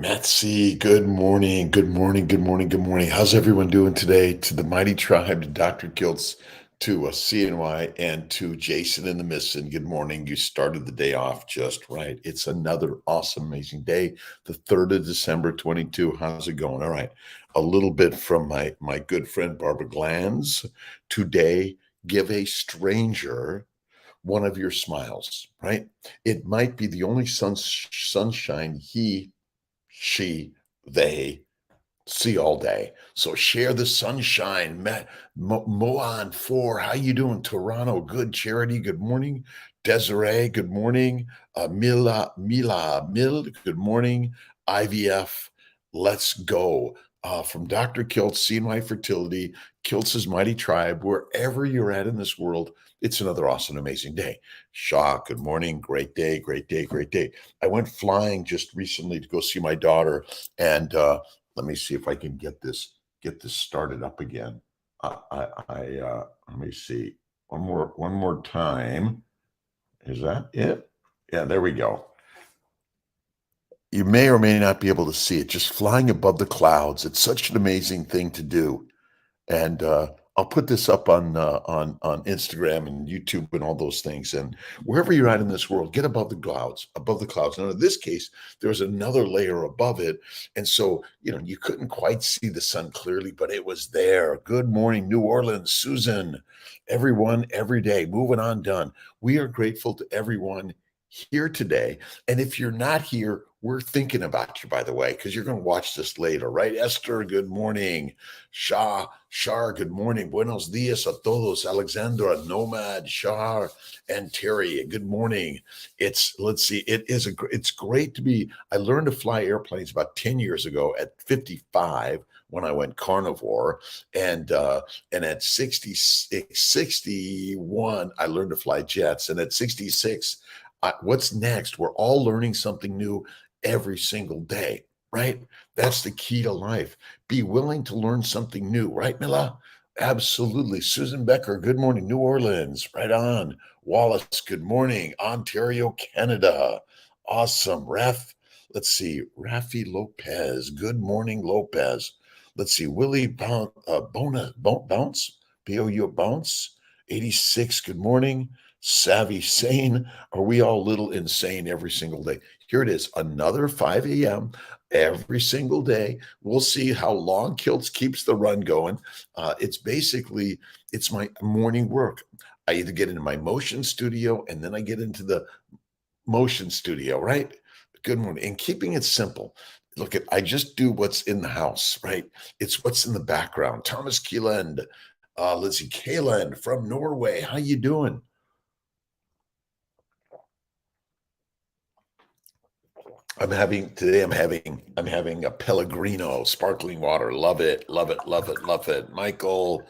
Metzi, good morning, good morning, good morning, good morning. How's everyone doing today? To the mighty tribe, to Dr. Kiltz, to CNY, and to Jason in the Mission. Good morning. You started the day off just right. It's another awesome, amazing day. The 3rd of December, 22. How's it going? All right. A little bit from my good friend Barbara Glanz. Today, give a stranger one of your smiles, right? It might be the only sunshine she, they see all day. So share the sunshine. Moan 4, how you doing? Toronto, good. Charity, good morning. Desiree, good morning. Mil, good morning. IVF, let's go. From Dr. Kiltz, CNY Fertility, Kiltz's Mighty Tribe, wherever you're at in this world, it's another awesome, amazing day. Shaw, good morning. Great day, great day, great day. I went flying just recently to go see my daughter, and let me see if I can get this started up again. Let me see one more time. Is that it? Yeah, there we go. You may or may not be able to see it, just flying above the clouds. It's such an amazing thing to do. And I'll put this up on Instagram and YouTube and all those things. And wherever you're at in this world, get above the clouds, above the clouds. Now, in this case, there was another layer above it, and so you couldn't quite see the sun clearly, but it was there. Good morning, New Orleans, Susan. Everyone, every day, moving on, done. We are grateful to everyone here today. And if you're not here, we're thinking about you, by the way, because you're going to watch this later, right? Esther, good morning. Shar, good morning. Buenos dias a todos. Alexandra, Nomad, Shar, and Terry, good morning. It's great to be. I learned to fly airplanes about 10 years ago at 55 when I went carnivore, and at 61 I learned to fly jets, and at 66 what's next? We're all learning something new every single day, right? That's the key to life. Be willing to learn something new, right, Mila? Absolutely. Susan Becker, good morning. New Orleans, right on. Wallace, good morning. Ontario, Canada. Awesome. Let's see. Rafi Lopez, good morning, Lopez. Let's see. Willie Bounce, B-O-U Bounce, 86, good morning. Savvy Sane. Are we all a little insane every single day? Here it is, another 5 a.m. every single day. We'll see how long Kiltz keeps the run going. It's my morning work. I either get into my motion studio and then I get into the motion studio, right? Good morning. And keeping it simple. Look, I just do what's in the house, right? It's what's in the background. Thomas Kieland, Lizzie Kaland from Norway. How you doing? I'm having a Pellegrino sparkling water. Love it, love it, love it, love it. Michael,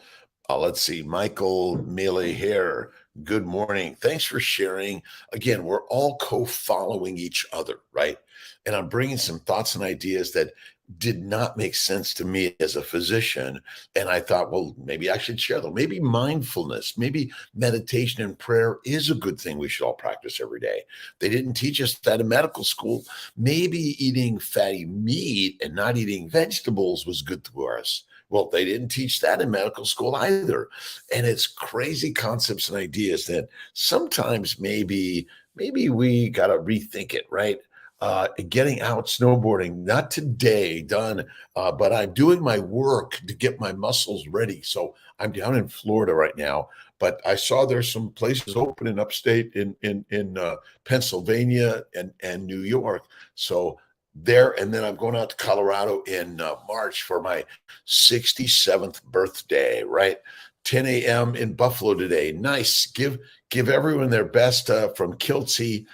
let's see, Michael Mealy here. Good morning. Thanks for sharing. Again, we're all co-following each other, right? And I'm bringing some thoughts and ideas that did not make sense to me as a physician. And I thought, well, maybe I should share them. Maybe mindfulness, maybe meditation and prayer is a good thing we should all practice every day. They didn't teach us that in medical school. Maybe eating fatty meat and not eating vegetables was good for us. Well, they didn't teach that in medical school either. And it's crazy concepts and ideas that sometimes maybe we got to rethink it, right? Getting out snowboarding, not today, done, but I'm doing my work to get my muscles ready. So I'm down in Florida right now, but I saw there's some places open in upstate in Pennsylvania and New York. So there, and then I'm going out to Colorado in March for my 67th birthday, right? 10 a.m. in Buffalo today. Nice. Give everyone their best from Kiltzy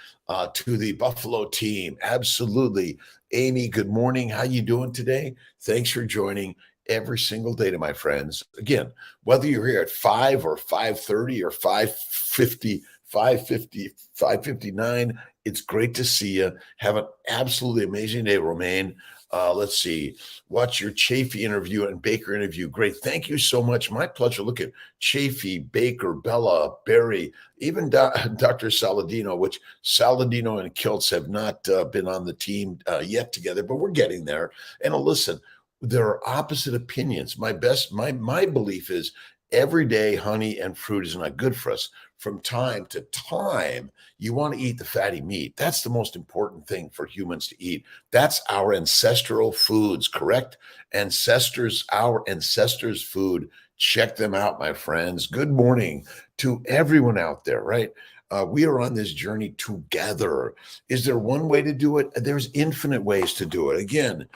to the Buffalo team. Absolutely. Amy, good morning. How you doing today? Thanks for joining every single day to my friends. Again, whether you're here at 5 or 5:30 or 5:50, 5:50, 5:59, it's great to see you. Have an absolutely amazing day, Romaine. Let's see. Watch your Chafee interview and Baker interview. Great. Thank you so much. My pleasure. Look at Chafee, Baker, Bella, Barry, even Dr. Saladino, which Saladino and Kiltz have not been on the team yet together, but we're getting there. And listen, there are opposite opinions. My belief is every day honey and fruit is not good for us. From time to time, you want to eat the fatty meat. That's the most important thing for humans to eat. That's our ancestral foods, correct? Our ancestors' food. Check them out, my friends. Good morning to everyone out there, right? We are on this journey together. Is there one way to do it? There's infinite ways to do it. Again,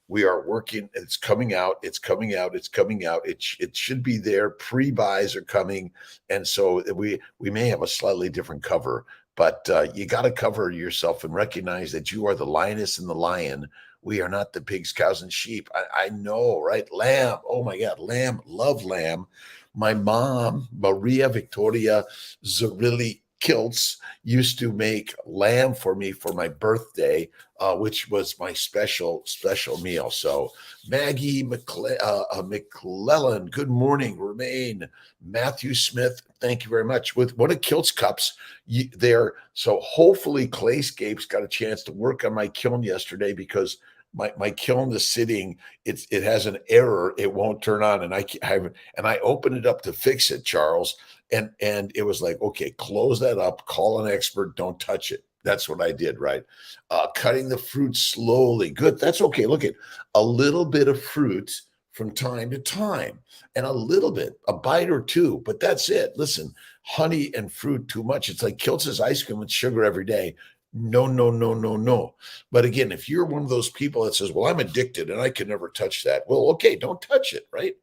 we are working. It's coming out. It's coming out. It's coming out. It should be there. Pre-buys are coming, and so we may have a slightly different cover, but you got to cover yourself and recognize that you are the lioness and the lion. We are not the pigs, cows, and sheep. I know, right? Lamb. Oh my God, lamb. Love lamb. My mom, Maria Victoria Zarilli Kiltz, used to make lamb for me for my birthday, which was my special meal. So Maggie McClellan, good morning. Remain Matthew Smith, thank you very much. With one of Kilt's cups there. So hopefully Clayscape's got a chance to work on my kiln yesterday because my kiln is sitting. It has an error. It won't turn on, and I opened it up to fix it, Charles. And it was like, okay, close that up, call an expert, don't touch it. That's what I did, right? Cutting the fruit slowly. Good. That's okay. Look at a little bit of fruit from time to time and a little bit, a bite or two, but that's it. Listen, honey and fruit too much. It's like Kiltz's ice cream with sugar every day. No, no, no, no, no. But again, if you're one of those people that says, well, I'm addicted and I can never touch that. Well, okay, don't touch it, right?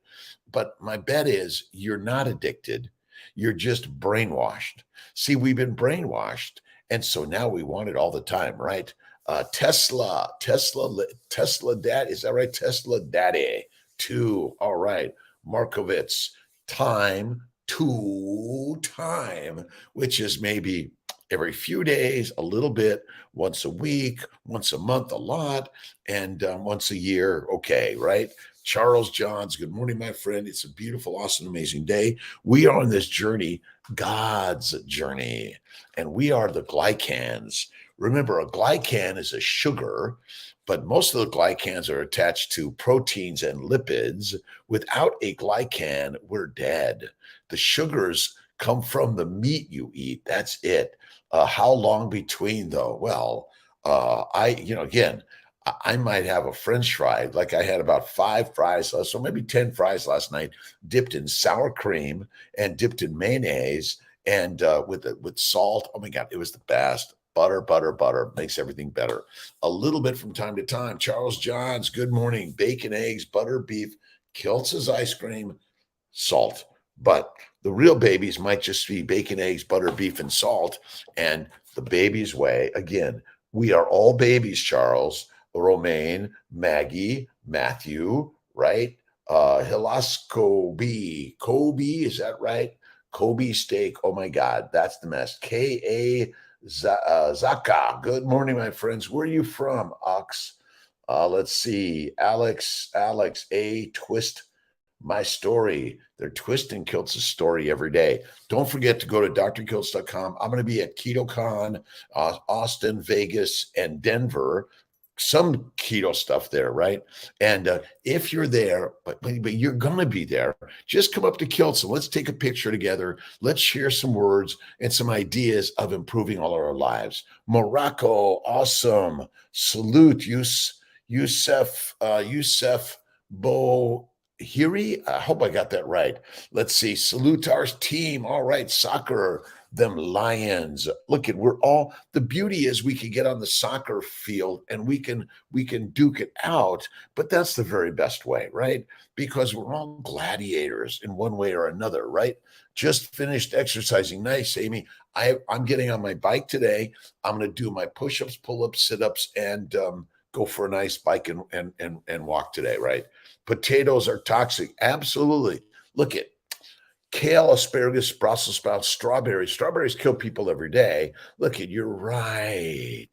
But my bet is you're not addicted. You're just brainwashed. See, we've been brainwashed. And so now we want it all the time, right? Tesla dad. Is that right? Tesla daddy. 2. All right. Markovitz, time to time, which is maybe every few days, a little bit, once a week, once a month, a lot, and once a year. Okay, right? Charles Johns, good morning, my friend. It's a beautiful, awesome, amazing day. We are on this journey, God's journey, and we are the glycans. Remember, a glycan is a sugar, but most of the glycans are attached to proteins and lipids. Without a glycan, we're dead. The sugars come from the meat you eat. That's it. How long between, though? Well, again, I might have a French fry, like I had about 5 fries, so maybe 10 fries last night, dipped in sour cream and dipped in mayonnaise and with salt. Oh my God, it was the best. Butter, butter, butter makes everything better. A little bit from time to time. Charles Johns, good morning. Bacon, eggs, butter, beef, Kiltz's ice cream, salt. But the real babies might just be bacon, eggs, butter, beef, and salt. And the baby's way, again, we are all babies, Charles. Romaine, Maggie, Matthew, right? Hilasco B. Kobe, is that right? Kobe steak. Oh my God, that's the mess. K.A. Zaka. Good morning, my friends. Where are you from, Ox? Let's see. Alex A. Twist my story. They're twisting Kiltz's story every day. Don't forget to go to drkiltz.com. I'm going to be at KetoCon, Austin, Vegas, and Denver. Some keto stuff there, right? And if you're there, but you're going to be there, just come up to Kiltz and let's take a picture together. Let's share some words and some ideas of improving all of our lives. Morocco, awesome. Salute, Youssef Bo Hiri. I hope I got that right. Let's see. Salute our team. All right. Soccer, them Lions. Look at, we're all, the beauty is we can get on the soccer field and we can duke it out, but that's the very best way, right? Because we're all gladiators in one way or another, right? Just finished exercising. Nice, Amy. I'm getting on my bike today. I'm going to do my push-ups, pull-ups, sit-ups, and go for a nice bike and walk today, right? Potatoes are toxic. Absolutely. Look at kale, asparagus, Brussels sprouts, strawberries. Strawberries kill people every day. Look at, you're right.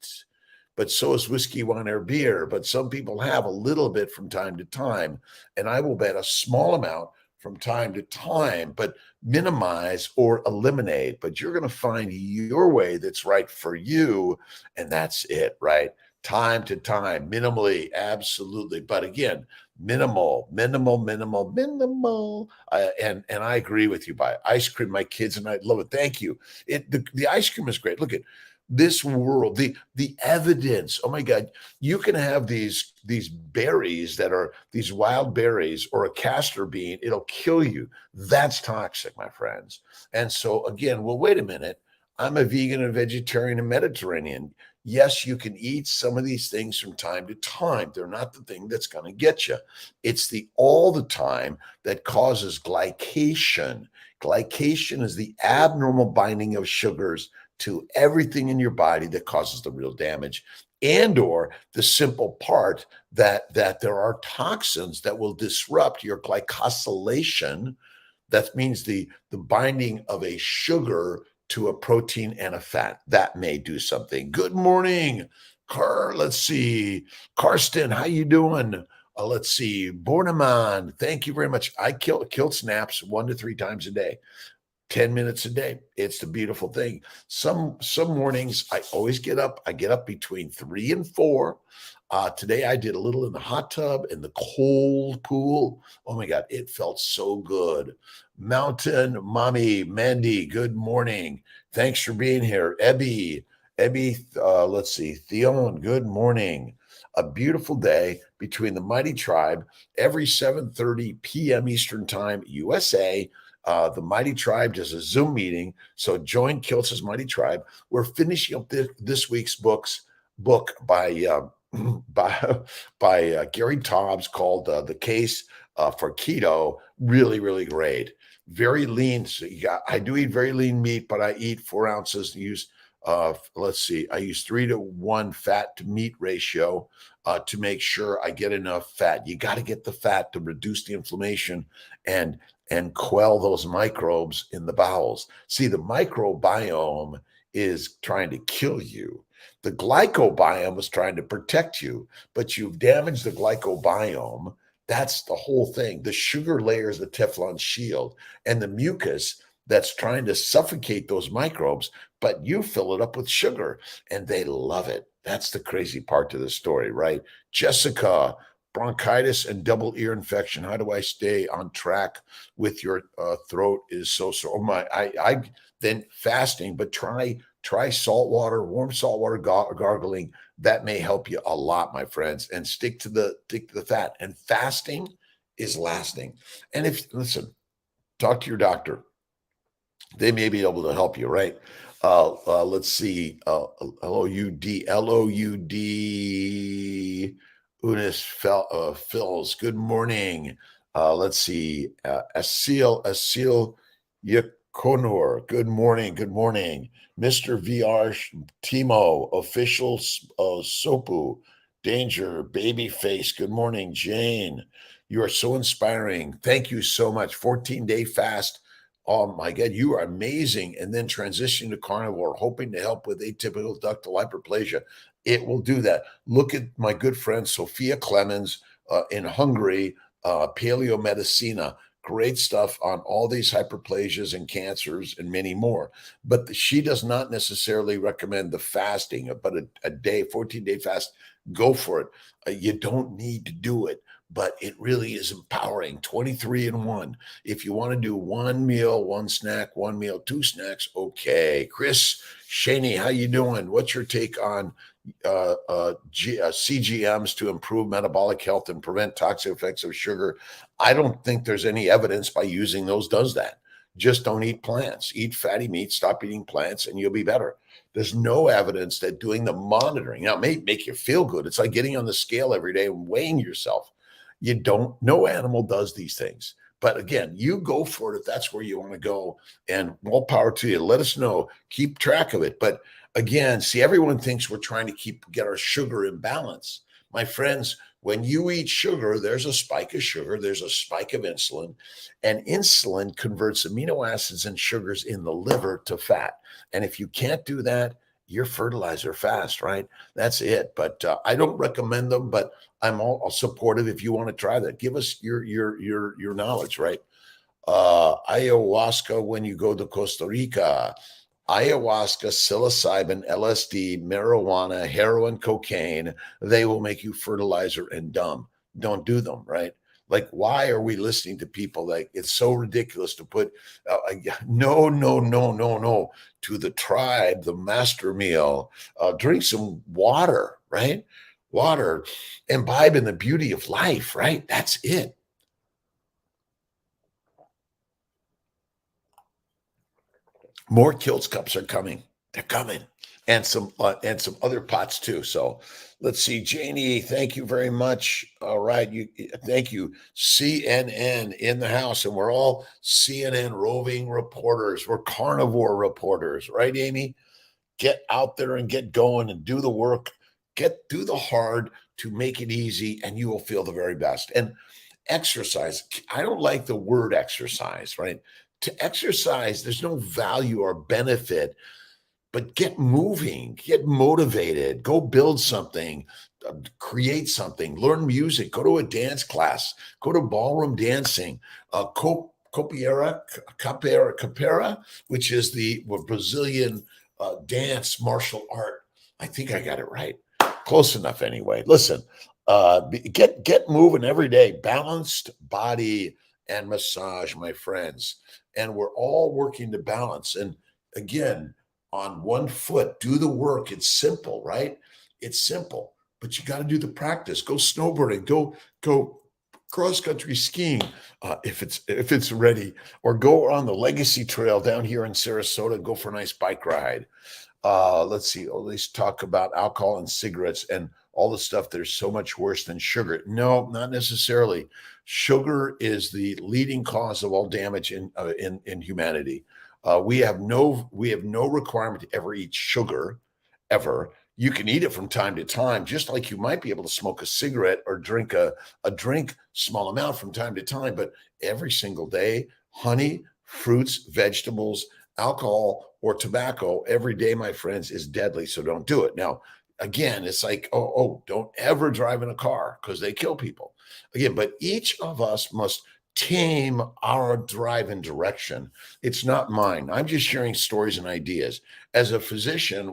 but so is whiskey, wine, or beer. But some people have a little bit from time to time. And I will bet a small amount from time to time, but minimize or eliminate. But you're going to find your way that's right for you. And that's it, right? Time to time, minimally, absolutely. But again, minimal, minimal, minimal, minimal. And I agree with you. By ice cream, my kids and I love it. Thank you. The ice cream is great. Look at this world, the evidence. Oh my God, you can have these berries that are these wild berries or a castor bean. It'll kill you. That's toxic, my friends. And so again, well, wait a minute. I'm a vegan and vegetarian and Mediterranean. Yes, you can eat some of these things from time to time. They're not the thing that's going to get you. It's the all the time that causes glycation. Glycation is the abnormal binding of sugars to everything in your body that causes the real damage, and or the simple part that there are toxins that will disrupt your glycosylation. That means the binding of a sugar to a protein and a fat. That may do something. Good morning, let's see. Karsten, how you doing? Let's see. Bornemann, thank you very much. I kill snaps 1 to 3 times a day. 10 minutes a day. It's the beautiful thing. Some mornings I always get up. I get up between 3 and 4. Today I did a little in the hot tub in the cold pool. Oh my God, it felt so good. Mountain Mommy, Mandy, good morning. Thanks for being here. Ebby, let's see. Theon, good morning. A beautiful day between the Mighty Tribe every 7:30 p.m. Eastern Time, USA. The Mighty Tribe does a Zoom meeting. So join Kiltz's Mighty Tribe. We're finishing up this week's book by Gary Taubes called The Case for Keto. Really, really great. Very lean. So I do eat very lean meat, but I eat 4 ounces. Use I use 3 to 1 fat to meat ratio to make sure I get enough fat. You got to get the fat to reduce the inflammation and quell those microbes in the bowels. See, the microbiome is trying to kill you. The glycobiome is trying to protect you, but you've damaged the glycobiome. That's the whole thing. The sugar layer is the Teflon shield, and the mucus that's trying to suffocate those microbes, but you fill it up with sugar and they love it. That's the crazy part to the story, right? Jessica, bronchitis and double ear infection. How do I stay on track with your throat is so sore? Oh my, I then fasting, but try salt water, warm salt water gargling. That may help you a lot, my friends. And stick to the fat. And fasting is lasting. And if listen, talk to your doctor. They may be able to help you, right? Let's see. Loud. Unis Phils. Good morning. Let's see. Asil Yakonor. Good morning. Good morning. Mr. VR Timo, official Sopu. Danger, baby face. Good morning, Jane. You are so inspiring. Thank you so much. 14-day fast. Oh my God, you are amazing. And then transitioning to carnivore, hoping to help with atypical ductal hyperplasia. It will do that. Look at my good friend Sophia Clemens in Hungary, Paleo Medicina. Great stuff on all these hyperplasias and cancers and many more. But she does not necessarily recommend the fasting, but a day, 14-day fast, go for it. You don't need to do it, but it really is empowering. 23 in 1. If you want to do 1 meal, 1 snack, 1 meal, 2 snacks, okay. Chris Shaney, how you doing? What's your take on CGMs to improve metabolic health and prevent toxic effects of sugar? I don't think there's any evidence by using those does that. Just don't eat plants. Eat fatty meat, stop eating plants, and you'll be better. There's no evidence that doing the monitoring, now, it may make you feel good. It's like getting on the scale every day and weighing yourself. No animal does these things. But again, you go for it if that's where you want to go, and more power to you. Let us know. Keep track of it. But again, see, everyone thinks we're trying to get our sugar in balance. My friends, when you eat sugar, there's a spike of sugar, there's a spike of insulin, and insulin converts amino acids and sugars in the liver to fat. And if you can't do that, your fertilizer fast, right? That's it. But I don't recommend them, but I'm all supportive if you want to try that. Give us your knowledge, right? Ayahuasca when you go to Costa Rica, ayahuasca, psilocybin, LSD, marijuana, heroin, cocaine, they will make you fertilizer and dumb. Don't do them, right? Like, why are we listening to people? Like, it's so ridiculous to put no, no, no, no, no to the tribe, the master meal. Drink some water, right? Water, imbibe in the beauty of life, right? That's it. More Kiltz cups are coming. They're coming, and some other pots too. So let's see, Janie. Thank you very much. All right, you thank you, CNN in the house, and we're all CNN roving reporters. We're carnivore reporters, right, Amy? Get out there and get going and do the work. Do the hard to make it easy, and you will feel the very best. And exercise. I don't like the word exercise, right? To exercise, there's no value or benefit, but get moving, get motivated, go build something, create something, learn music, go to a dance class, go to ballroom dancing, capoeira, which is the Brazilian dance martial art. I think I got it right. Close enough anyway. Listen, get moving every day. Balanced body and massage, my friends. And we're all working to balance. And again, on one foot, do the work. It's simple, right? It's simple, but you got to do the practice. Go snowboarding. Go cross country skiing if it's ready, or go on the Legacy Trail down here in Sarasota. Go for a nice bike ride. Let's see, at least talk about alcohol and cigarettes and all the stuff that is so much worse than sugar. No, not necessarily. Sugar is the leading cause of all damage in humanity. We have no requirement to ever eat sugar, ever. You can eat it from time to time, just like you might be able to smoke a cigarette or drink a drink small amount from time to time, but every single day, honey, fruits, vegetables, alcohol or tobacco every day, my friends, is deadly. So don't do it. Now, again, it's like, don't ever drive in a car because they kill people. Again, but each of us must tame our drive and direction. It's not mine. I'm just sharing stories and ideas. As a physician,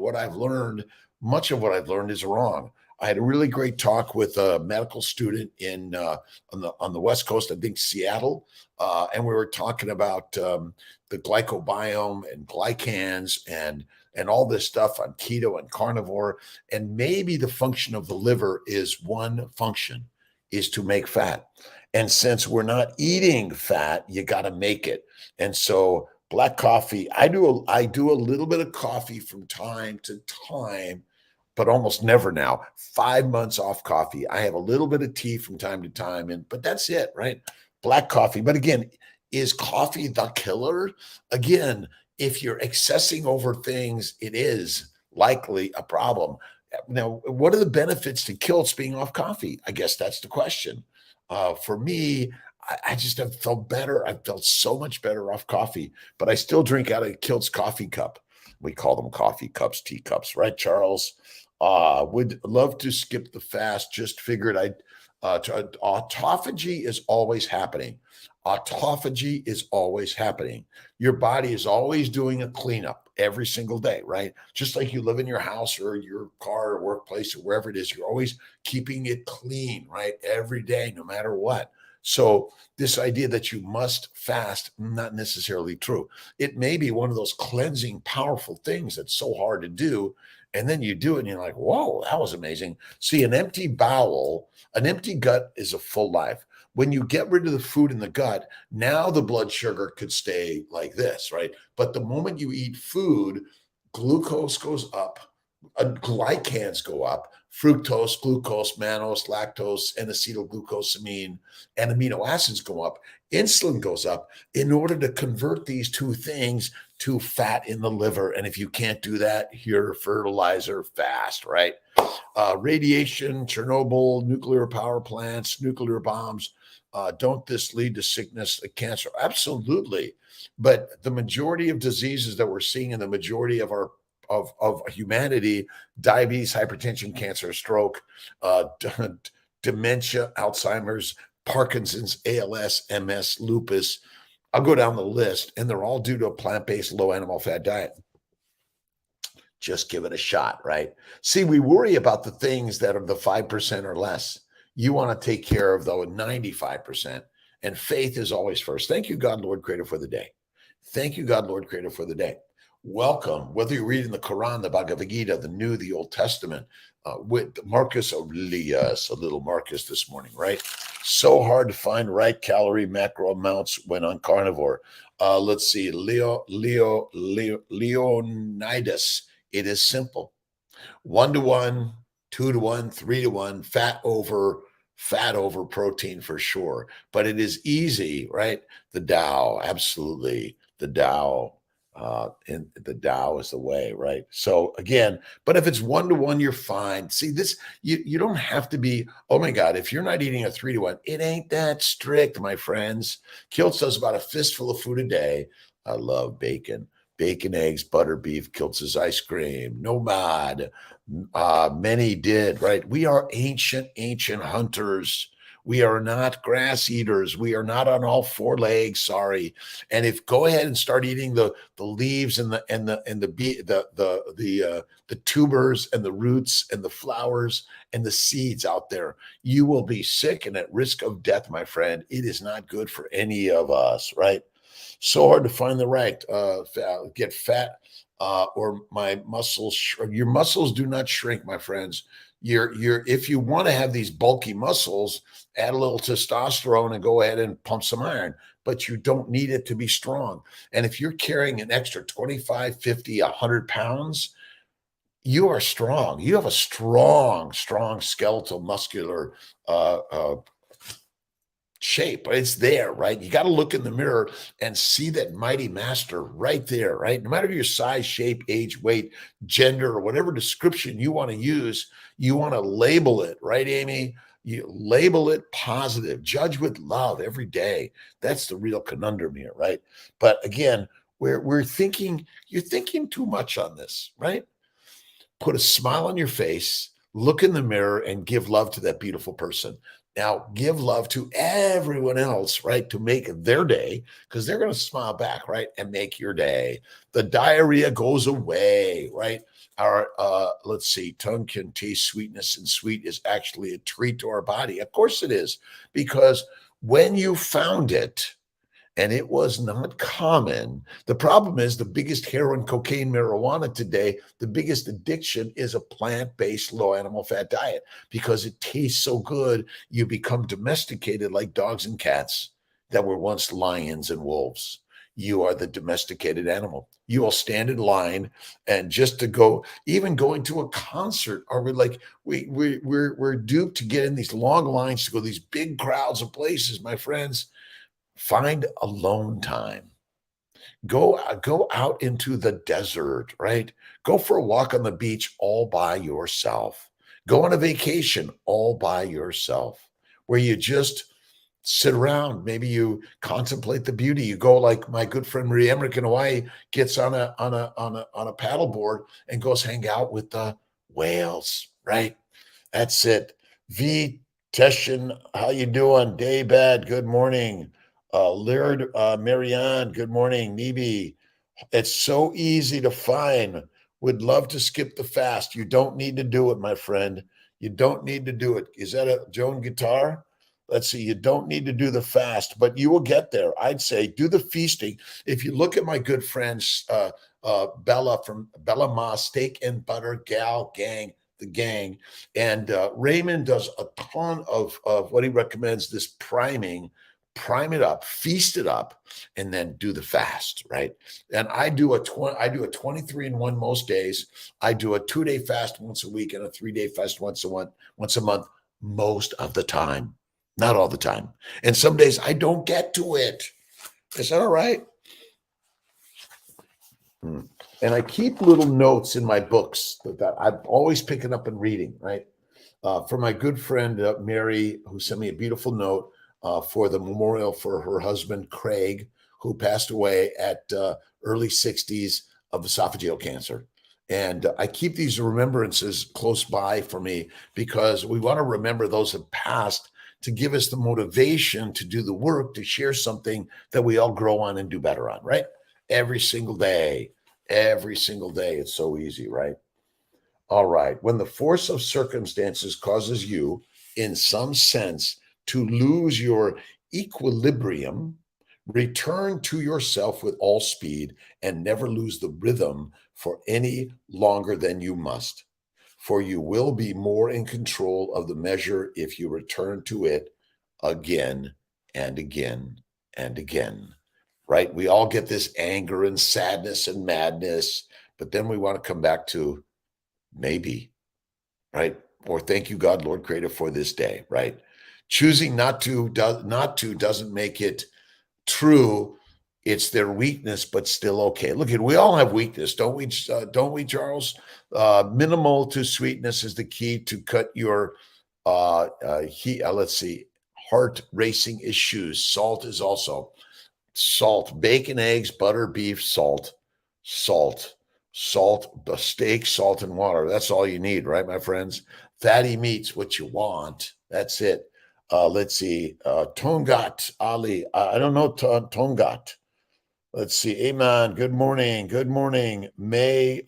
much of what I've learned is wrong. I had a really great talk with a medical student on the West Coast, I think Seattle, and we were talking about the glycobiome and glycans and all this stuff on keto and carnivore. And maybe the function of the liver is one function, is to make fat. And since we're not eating fat, you got to make it. And so black coffee, I do a little bit of coffee from time to time, but almost never now. 5 months off coffee. I have a little bit of tea from time to time, but that's it, right? Black coffee. But again, is coffee the killer? Again, if you're excessing over things, it is likely a problem. Now, what are the benefits to Kiltz being off coffee? I guess that's the question. For me, I just have felt better. I felt so much better off coffee, but I still drink out of Kiltz coffee cup. We call them coffee cups, teacups, right, Charles? Would love to skip the fast. Just figured autophagy is always happening. Autophagy is always happening. Your body is always doing a cleanup every single day, right? Just like you live in your house or your car or workplace or wherever it is, you're always keeping it clean, right? Every day, no matter what. So this idea that you must fast, not necessarily true. It may be one of those cleansing, powerful things that's so hard to do. And then you do it and you're like, whoa, that was amazing. See, an empty gut is a full life. When you get rid of the food in the gut, now the blood sugar could stay like this, right? But the moment you eat food, glucose goes up, glycans go up, fructose, glucose, mannose, lactose, and acetylglucosamine, and amino acids go up, insulin goes up in order to convert these two things to fat in the liver. And if you can't do that, you're fertilizer fast, right? Radiation, Chernobyl, nuclear power plants, nuclear bombs. Don't this lead to sickness, cancer? Absolutely. But the majority of diseases that we're seeing in the majority of our of humanity: diabetes, hypertension, cancer, stroke, dementia, Alzheimer's, Parkinson's, ALS, MS, lupus. I'll go down the list, and they're all due to a plant-based, low animal fat diet. Just give it a shot, right? See, we worry about the things that are the 5% or less. You want to take care of the 95%. And faith is always first. Thank you, God, Lord, Creator, for the day. Thank you, God, Lord, Creator, for the day. Welcome, whether you're reading the Quran, the Bhagavad Gita, the New, the Old Testament, with Marcus Aurelius, a little Marcus this morning, right? So hard to find right calorie macro amounts when on carnivore. Let's see, Leonidas. It is simple. 1-to-1, 2-to-1, 3-to-1, fat over protein for sure. But it is easy, right? The Tao, absolutely. The Tao, and the Tao is the way, right? So again, but if it's 1-to-1, you're fine. See, this, you don't have to be, oh my God, if you're not eating a 3-to-1, it ain't that strict, my friends. Kiltz does about a fistful of food a day. I love bacon. Bacon, eggs, butter, beef, Kiltz's ice cream, nomad. Many did, right? We are ancient hunters. We are not grass eaters. We are not on all four legs. Sorry. And if go ahead and start eating the leaves and the tubers and the roots and the flowers and the seeds out there, you will be sick and at risk of death, my friend. It is not good for any of us, right? So hard to find the right. Get fat or my muscles. Your muscles do not shrink, my friends. If you want to have these bulky muscles, add a little testosterone and go ahead and pump some iron, but you don't need it to be strong. And if you're carrying an extra 25, 50, 100 pounds, you are strong. You have a strong skeletal muscular shape. It's there, right? You got to look in the mirror and see that mighty master right there, right? No matter your size, shape, age, weight, gender, or whatever description you want to use, you want to label it, right, Amy? You label it positive, judge with love every day. That's the real conundrum here, right? But again, we're thinking, you're thinking too much on this, right? Put a smile on your face, look in the mirror, and give love to that beautiful person. Now, give love to everyone else, right, to make their day, because they're going to smile back, right, and make your day. The diarrhea goes away, right? Our, let's see, tongue can taste sweetness, and sweet is actually a treat to our body. Of course it is, because when you found it, and it was not common. The problem is the biggest heroin, cocaine, marijuana today, the biggest addiction is a plant-based low animal fat diet because it tastes so good. You become domesticated like dogs and cats that were once lions and wolves. You are the domesticated animal. You will stand in line, and just to go, even going to a concert, are we like we're duped to get in these long lines to go these big crowds of places, my friends. Find alone time. Go out into the desert, right? Go for a walk on the beach all by yourself. Go on a vacation all by yourself, where you just sit around. Maybe you contemplate the beauty. You go like my good friend Marie Emmerich in Hawaii gets on a paddleboard and goes hang out with the whales, right? That's it. V Teshin, how you doing? Day bad. Good morning. Laird, Marianne, good morning. Nibi, it's so easy to find. Would love to skip the fast. You don't need to do it, my friend. You don't need to do it. Is that a Joan guitar? Let's see. You don't need to do the fast, but you will get there. I'd say do the feasting. If you look at my good friends, Bella from Bella Ma, Steak and Butter Gal Gang, the gang, and Raymond does a ton of what he recommends, this priming. Prime it up, feast it up, and then do the fast, right? And I do a 23-in-1 most days. I do a 2-day fast once a week and a 3-day fast once a month, most of the time, not all the time. And some days I don't get to it. Is that all right? And I keep little notes in my books that I'm always picking up and reading, right? For my good friend Mary, who sent me a beautiful note for the memorial for her husband, Craig, who passed away at early 60s of esophageal cancer. And I keep these remembrances close by for me because we want to remember those of past to give us the motivation to do the work, to share something that we all grow on and do better on, right? Every single day, every single day. It's so easy, right? All right. When the force of circumstances causes you, in some sense, to lose your equilibrium, return to yourself with all speed and never lose the rhythm for any longer than you must. For you will be more in control of the measure if you return to it again and again and again. Right? We all get this anger and sadness and madness, but then we want to come back to maybe, right? Or thank you, God, Lord Creator, for this day, right? Choosing not to doesn't make it true. It's their weakness, but still okay. Look, we all have weakness, don't we? Don't we, Charles? Minimal to sweetness is the key to cut your let's see, heart racing issues. Salt is also salt, bacon, eggs, butter, beef, salt, steak, salt, and water. That's all you need, right, my friends? Fatty meats, what you want. That's it. Let's see. Tongat Ali. I don't know Tongat. Let's see. Amen. Good morning. Good morning. May,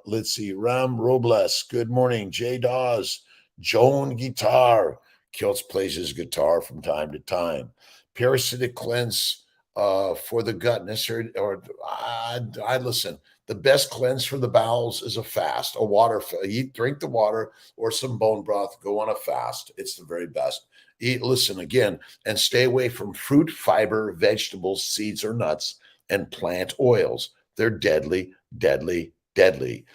let's see. Ram Robles. Good morning. Jay Dawes. Joan Guitar. Kiltz plays his guitar from time to time. Parasitic cleanse for the gut. Necessary, or I listen. The best cleanse for the bowels is a fast, a water. Eat, drink the water or some bone broth. Go on a fast. It's the very best. Eat, listen again, and stay away from fruit, fiber, vegetables, seeds, or nuts, and plant oils. They're deadly, deadly, deadly.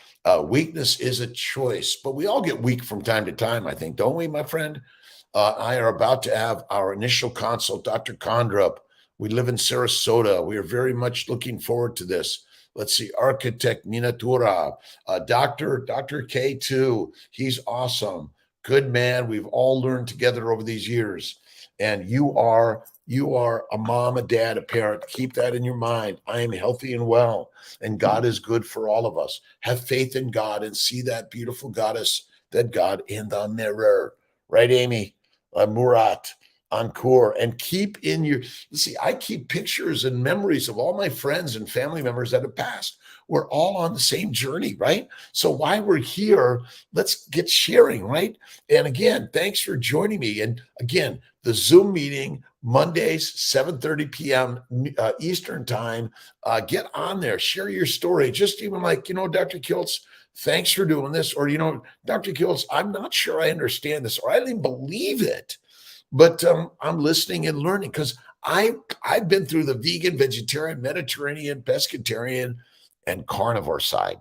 Weakness is a choice, but we all get weak from time to time, I think, don't we, my friend? I are about to have our initial consult, Dr. Kondrup. We live in Sarasota. We are very much looking forward to this. Let's see, architect Minatura, Dr. K2. He's awesome. Good man. We've all learned together over these years. And you are a mom, a dad, a parent. Keep that in your mind. I am healthy and well, and God is good for all of us. Have faith in God and see that beautiful goddess, that God in the mirror. Right, Amy? Murat, Encore, and keep in your, see, I keep pictures and memories of all my friends and family members that have passed. We're all on the same journey, right? So while we're here, let's get sharing, right? And again, thanks for joining me. And again, the Zoom meeting, Mondays, 7:30 p.m. Eastern time. Get on there, share your story. Just even like, Dr. Kiltz, thanks for doing this. Or, Dr. Kiltz, I'm not sure I understand this, or I didn't believe it. But I'm listening and learning because I've been through the vegan, vegetarian, Mediterranean, pescatarian, and carnivore side.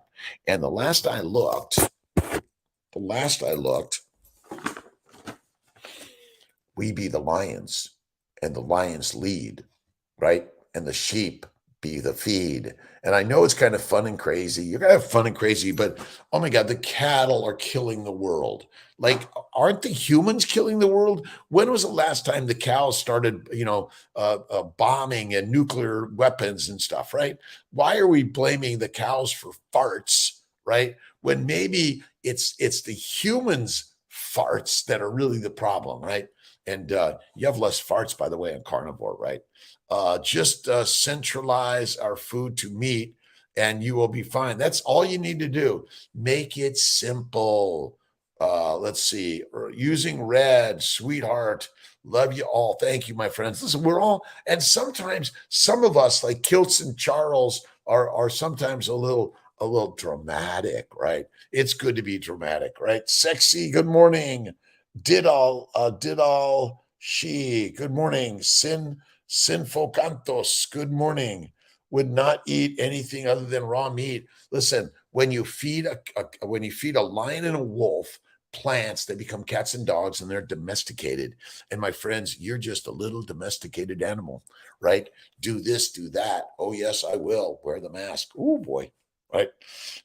And the last I looked, we be the lions, and the lions lead, right? And the sheep be the feed. And I know it's kind of fun and crazy. You're gonna have fun and crazy, but oh my God, the cattle are killing the world. Like, aren't the humans killing the world? When was the last time the cows started, bombing and nuclear weapons and stuff, right? Why are we blaming the cows for farts, right? When maybe it's the humans' farts that are really the problem, right? And you have less farts, by the way, on carnivore, right? Just centralize our food to meat and you will be fine. That's all you need to do. Make it simple. Let's see, using red, sweetheart. Love you all. Thank you, my friends. Listen, we're all, and sometimes some of us, like Kiltz and Charles, are sometimes a little dramatic, right? It's good to be dramatic, right? Sexy. Good morning. Did all she. Good morning. Sinful Cantos. Good morning. Would not eat anything other than raw meat. Listen, when you feed a lion and a wolf plants, they become cats and dogs and they're domesticated. And my friends, you're just a little domesticated animal, right? Do this, do that. Oh, yes, I will. Wear the mask. Oh, boy. Right.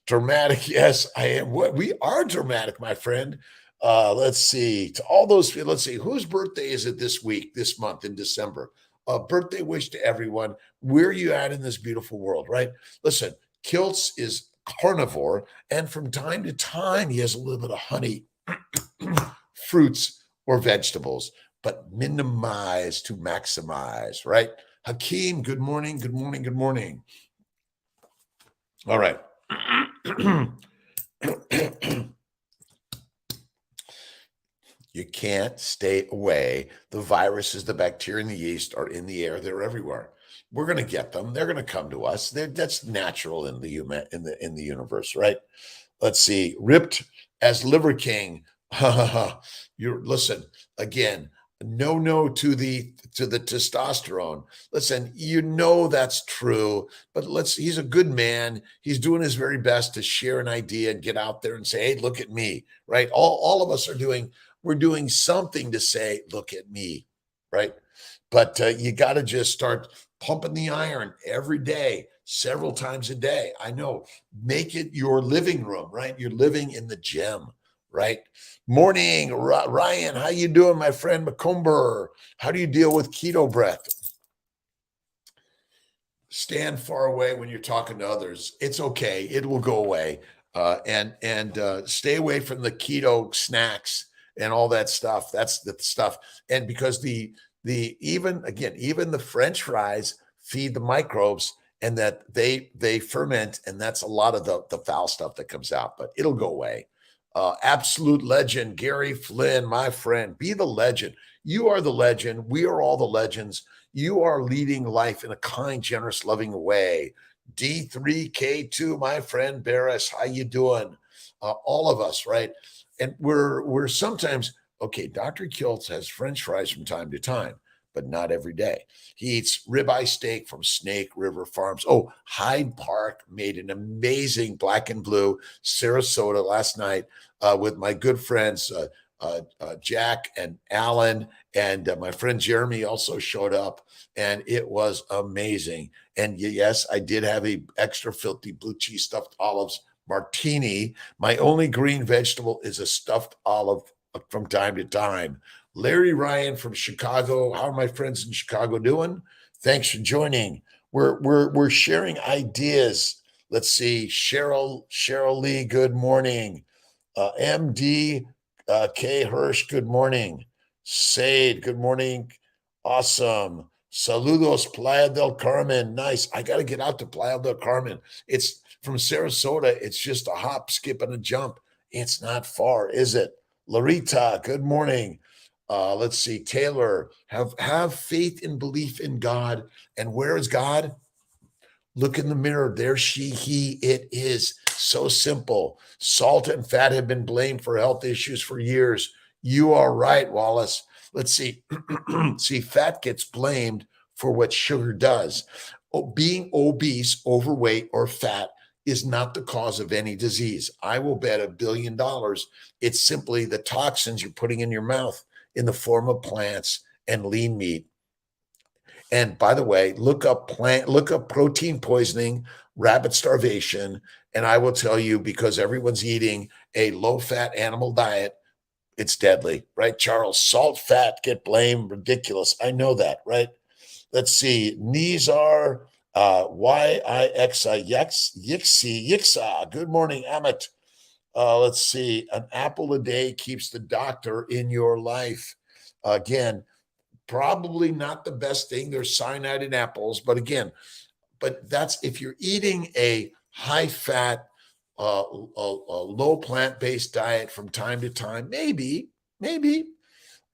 Dramatic. Yes, I am. We are dramatic, my friend. Let's see. To all those, let's see. Whose birthday is it this month in December? A birthday wish to everyone. Where are you at in this beautiful world, right? Listen, Kiltz is carnivore, and from time to time, he has a little bit of honey, fruits, or vegetables, but minimize to maximize, right? Hakeem, good morning, good morning, good morning. All right. You can't stay away. The viruses, the bacteria, and the yeast are in the air. They're everywhere. We're going to get them. They're going to come to us. That's natural in the universe, right? Let's see. Ripped as Liver King. You're listen again. No to the testosterone. Listen, that's true, but he's a good man. He's doing his very best to share an idea and get out there and say, hey, look at me, right? All of us we're doing something to say, look at me, right? But you got to just start pumping the iron every day, several times a day. I know, make it your living room, right? You're living in the gym, right? Morning, Ryan. How you doing, my friend McComber? How do you deal with keto breath? Stand far away when you're talking to others. It's okay. It will go away. And stay away from the keto snacks and all that stuff. That's the stuff. And because even the French fries feed the microbes, and that they ferment, and that's a lot of the foul stuff that comes out. But it'll go away. Absolute legend, Gary Flynn, my friend. Be the legend. You are the legend. We are all the legends. You are leading life in a kind, generous, loving way. D3K2, my friend Barris, how you doing? All of us, right? And we're sometimes, okay, Dr. Kiltz has French fries from time to time, but not every day. He eats ribeye steak from Snake River Farms. Oh, Hyde Park made an amazing black and blue Sarasota last night with my good friends, Jack and Alan, and my friend Jeremy also showed up, and it was amazing. And yes, I did have a extra filthy blue cheese stuffed olives martini. My only green vegetable is a stuffed olive from time to time. Larry Ryan from Chicago. How are my friends in Chicago doing? Thanks for joining. We're sharing ideas. Let's see. Cheryl Lee, good morning. MD K Hirsch, good morning. Sade, good morning. Awesome. Saludos, Playa del Carmen. Nice. I got to get out to Playa del Carmen. It's from Sarasota. It's just a hop, skip, and a jump. It's not far, is it? Larita, good morning. Let's see. Taylor, have faith and belief in God. And where is God? Look in the mirror. There he, it is. So simple. Salt and fat have been blamed for health issues for years. You are right, Wallace. Let's see. See, fat gets blamed for what sugar does. Being obese, overweight, or fat is not the cause of any disease. I will bet $1 billion it's simply the toxins you're putting in your mouth in the form of plants and lean meat. And by the way, look up protein poisoning, rabbit starvation, and I will tell you, because everyone's eating a low-fat animal diet, it's deadly, right? Charles, salt, fat get blamed, ridiculous. I know that, right? Let's see. Nizar, Yixa. Good morning, Amit. Let's see. An apple a day keeps the doctor in your life. Again, probably not the best thing. There's cyanide in apples, but that's if you're eating a high fat, a low plant-based diet from time to time, maybe,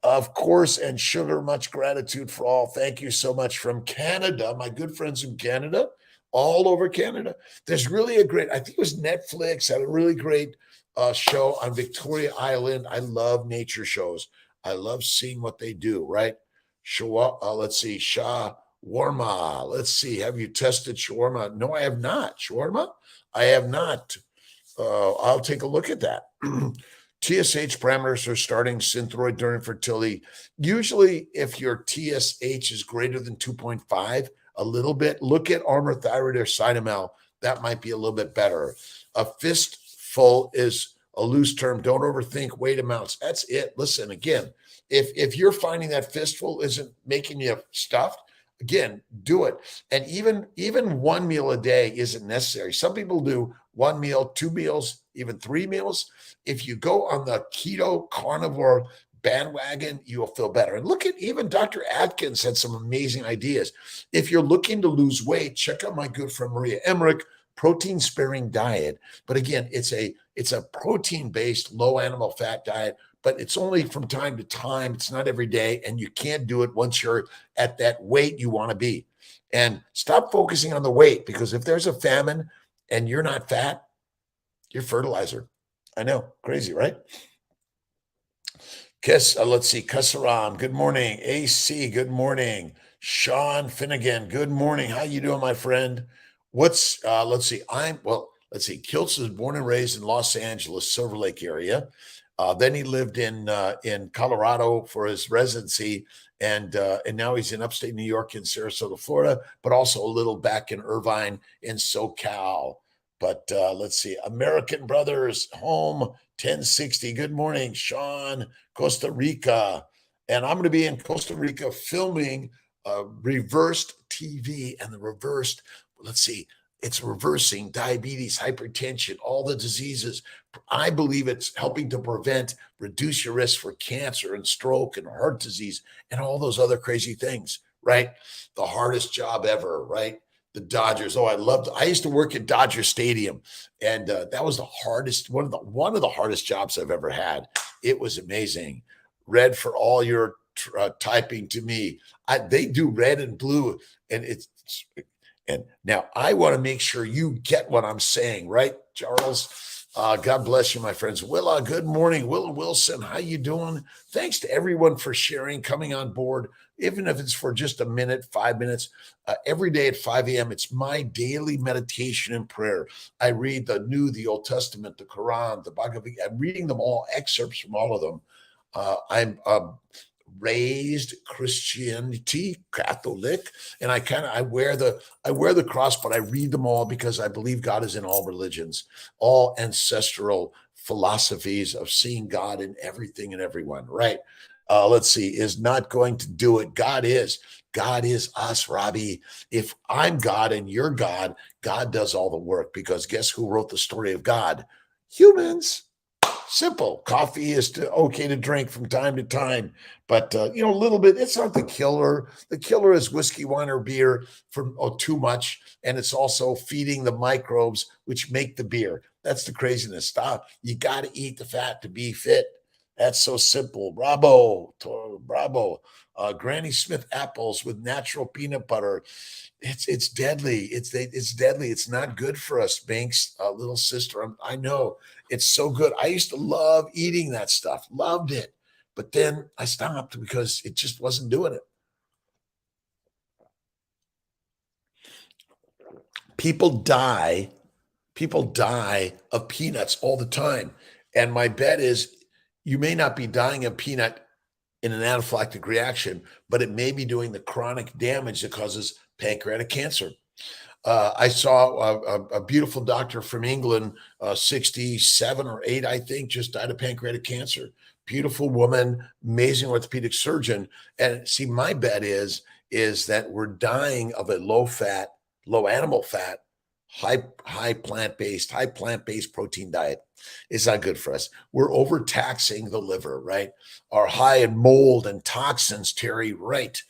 of course, and sugar, much gratitude for all. Thank you so much from Canada, my good friends in Canada, all over Canada. There's really I think it was Netflix, had a really great show on Victoria Island. I love nature shows. I love seeing what they do, right? Let's see, shawarma. Let's see, have you tested shawarma? No, I have not. Shawarma? I have not. I'll take a look at that. TSH parameters are starting Synthroid during fertility. Usually, if your TSH is greater than 2.5, a little bit, look at Armour Thyroid or Cytomel. That might be a little bit better. A fistful is a loose term. Don't overthink weight amounts. That's it. Listen, again, if you're finding that fistful isn't making you stuffed, Again, do it. And even one meal a day isn't necessary. Some people do one meal, two meals, even three meals. If you go on the keto carnivore bandwagon, you will feel better. And look at even Dr. Atkins had some amazing ideas. If you're looking to lose weight, check out my good friend Maria Emmerich, protein sparing diet. But again, it's a protein based low animal fat diet, but it's only from time to time. It's not every day, and you can't do it once you're at that weight you want to be. And stop focusing on the weight, because if there's a famine and you're not fat, you're fertilizer. I know, crazy, right? Let's see, Kasaram, good morning. AC, good morning. Sean Finnegan, good morning. How you doing, my friend? Let's see, let's see. Kiltz was born and raised in Los Angeles, Silver Lake area. Then he lived in Colorado for his residency, and now he's in upstate New York, in Sarasota, Florida, but also a little back in Irvine in SoCal. But let's see, American Brothers Home 1060. Good morning, Sean, Costa Rica, and I'm going to be in Costa Rica filming reversed TV and the reversed. Let's see. It's reversing diabetes, hypertension, all the diseases. I believe it's helping to reduce your risk for cancer and stroke and heart disease and all those other crazy things, right? The hardest job ever, right? The Dodgers. Oh, I used to work at Dodger Stadium, and that was the hardest, one of the hardest jobs I've ever had. It was amazing. Red for all your typing to me. They do red and blue, and and now I want to make sure you get what I'm saying, right, Charles? God bless you, my friends. Willa, good morning. Willa Wilson, how you doing? Thanks to everyone for sharing, coming on board, even if it's for just a minute, 5 minutes. Every day at 5 a.m., it's my daily meditation and prayer. I read the Old Testament, the Quran, the Bhagavad Gita. I'm reading them all, excerpts from all of them. I'm raised Christianity, Catholic, and I wear the cross, but I read them all because I believe God is in all religions, all ancestral philosophies of seeing God in everything and everyone, right? Let's see, is not going to do it. God is us, Robbie. If I'm God and you're God, God does all the work, because guess who wrote the story of God? Humans. Simple. Coffee is okay to drink from time to time, but a little bit. It's not the killer. The killer is whiskey, wine, or beer from too much, and it's also feeding the microbes which make the beer. That's the craziness. Stop. You got to eat the fat to be fit. That's so simple. Bravo, bravo. Granny Smith apples with natural peanut butter. It's deadly. It's deadly. It's not good for us, Banks, little sister. I know. It's so good. I used to love eating that stuff. Loved it. But then I stopped because it just wasn't doing it. People die of peanuts all the time. And my bet is you may not be dying of peanut in an anaphylactic reaction, but it may be doing the chronic damage that causes pancreatic cancer. I saw a beautiful doctor from England, 67 or 8, I think, just died of pancreatic cancer. Beautiful woman, amazing orthopedic surgeon. And see, my bet is that we're dying of a low fat, low animal fat, high plant-based protein diet. It's not good for us. We're overtaxing the liver, right? Are high in mold and toxins, Terry, right?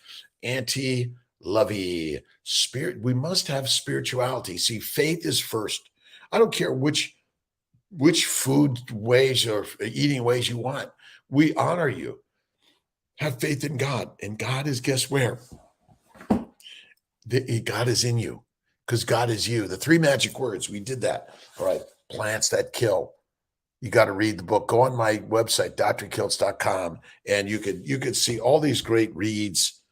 Lovey spirit. We must have spirituality. See, faith is first. I don't care which food ways or eating ways you want. We honor you. Have faith in God, and God is, guess where? God is in you, because God is you. The 3 magic words. We did that. All right. Plants that kill. You got to read the book. Go on my website, drkiltz.com, and you could see all these great reads.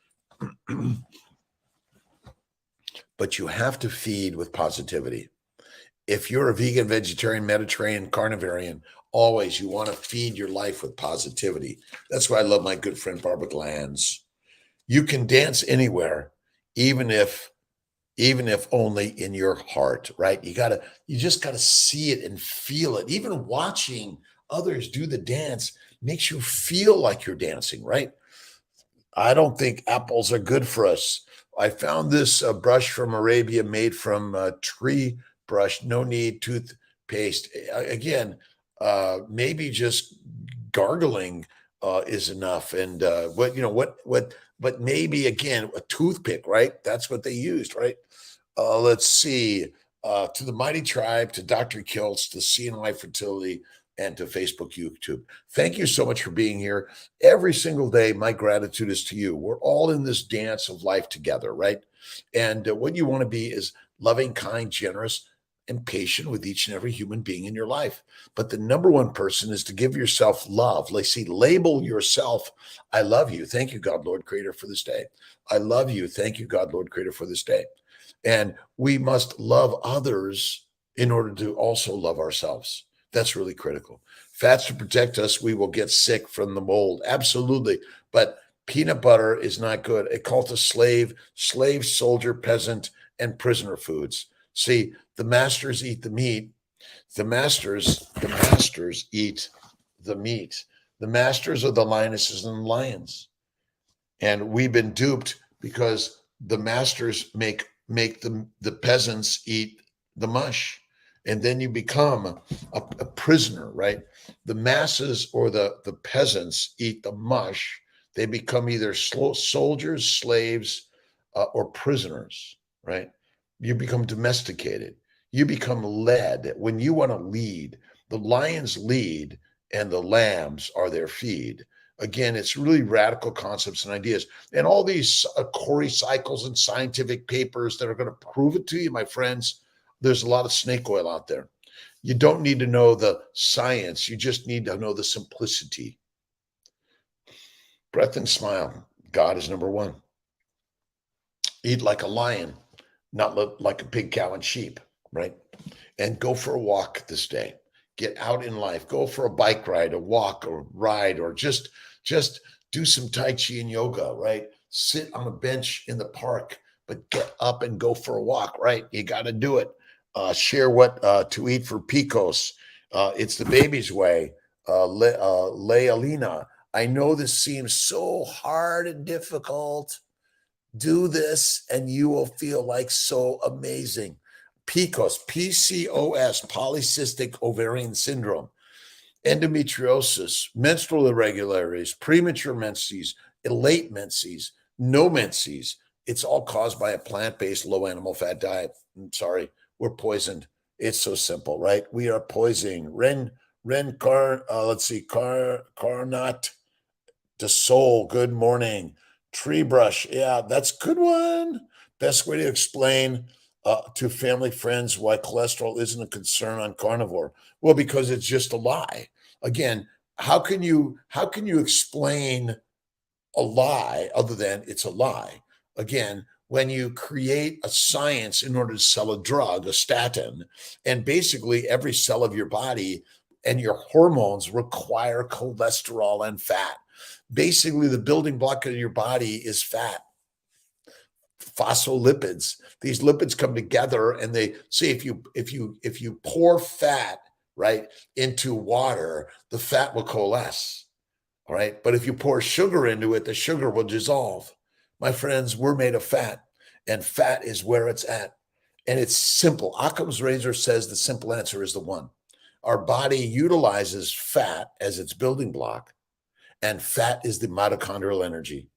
But you have to feed with positivity. If you're a vegan, vegetarian, Mediterranean, carnivorian, always you want to feed your life with positivity. That's why I love my good friend Barbara Glanz. You can dance anywhere, even if only in your heart, right? You just gotta see it and feel it. Even watching others do the dance makes you feel like you're dancing, right? I don't think apples are good for us. I found this brush from Arabia made from tree brush, no need toothpaste. Again, maybe just gargling is enough. And but maybe again, a toothpick, right? That's what they used, right? Let's see. To the Mighty Tribe, to Dr. Kiltz, to CNY Fertility, and to Facebook, YouTube. Thank you so much for being here. Every single day, my gratitude is to you. We're all in this dance of life together, right? And what you want to be is loving, kind, generous, and patient with each and every human being in your life. But the number one person is to give yourself love. Let's see, label yourself. I love you. Thank you, God, Lord, Creator, for this day. I love you. Thank you, God, Lord, Creator, for this day. And we must love others in order to also love ourselves. That's really critical. Fats to protect us, we will get sick from the mold. Absolutely. But peanut butter is not good. A cult of slave, soldier, peasant, and prisoner foods. See, the masters eat the meat. The masters eat the meat. The masters are the lionesses and lions. And we've been duped because the masters make the peasants eat the mush, and then you become a prisoner, right? The masses or the peasants eat the mush. They become either soldiers, slaves, or prisoners, right? You become domesticated. You become led. When you want to lead, the lions lead and the lambs are their feed. Again, it's really radical concepts and ideas. And all these Corey cycles and scientific papers that are going to prove it to you, my friends, there's a lot of snake oil out there. You don't need to know the science. You just need to know the simplicity. Breath and smile. God is number one. Eat like a lion, not like a pig, cow, and sheep, right? And go for a walk this day. Get out in life. Go for a bike ride, a walk, or ride, or just do some Tai Chi and yoga, right? Sit on a bench in the park, but get up and go for a walk, right? You got to do it. Share what to eat for PCOS. It's the baby's way. Lealina, I know this seems so hard and difficult. Do this and you will feel like so amazing. PCOS, polycystic ovarian syndrome, endometriosis, menstrual irregularities, premature menses, late menses, no menses. It's all caused by a plant-based low animal fat diet. I'm sorry, we're poisoned. It's so simple, right? We are poisoning. Carnot de Soul, good morning. Tree brush, yeah, that's a good one. Best way to explain to family friends why cholesterol isn't a concern on carnivore. Well, because it's just a lie. Again, how can you explain a lie other than it's a lie? Again, when you create a science in order to sell a drug, a statin, and basically every cell of your body and your hormones require cholesterol and fat. Basically, the building block of your body is fat, phospholipids. These lipids come together, and they see if you pour fat right into water, the fat will coalesce. All right, but if you pour sugar into it, the sugar will dissolve. My friends, we're made of fat, and fat is where it's at, and it's simple. Occam's razor says the simple answer is the one. Our body utilizes fat as its building block, and fat is the mitochondrial energy.